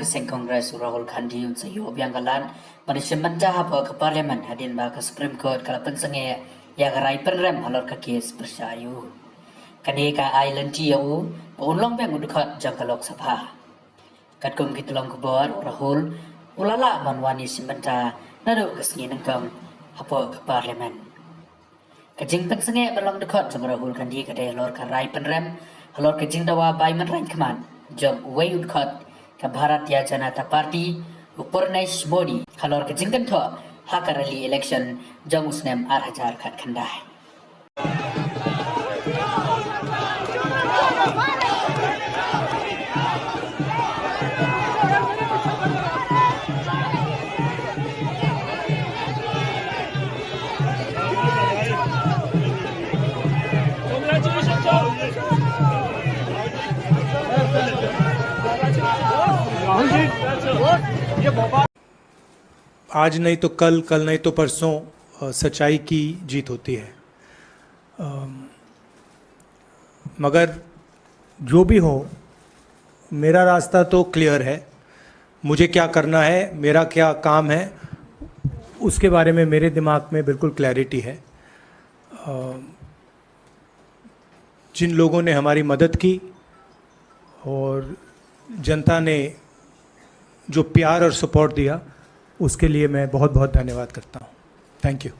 Keseng Kongres Rahul Gandhi Unsayo Bianggalan Manisha Manja Hapa ke Parlimen Hadin Ba ke Supreme Court Kala Pensenge Yang Rai Penrem Halor ke Kes Persyayu Kaneka Island Tiau Paunlong Beng Udukot Jangkalok Sabha Katkum Kitulong Kubor Rahul Ulala Manwani Simenta Nadu Kesengi Nengkang Hapa ke Parlimen Kajing Pensenge Berlong Dukot Jang Rahul Gandhi Kadai Halor ke Rai Penrem Halor Kajing Dawa Baiman Rain Keman Jom Uwe Udukot ke Bharatiya Janata Party Upurnesh Modi Halor ke Jingkan Tho Hakarali election Jom Usnem Arhajar Kat Kandai आज नहीं तो कल, कल नहीं तो परसों सच्चाई की जीत होती है। मगर जो भी हो, मेरा रास्ता तो क्लियर है। मुझे क्या करना है, मेरा क्या काम है, उसके बारे में मेरे दिमाग में बिल्कुल क्लैरिटी है। जिन लोगों ने हमारी मदद की और जनता ने जो प्यार और सपोर्ट दिया, उसके लिए मैं बहुत बहुत धन्यवाद करता हूँ। Thank you.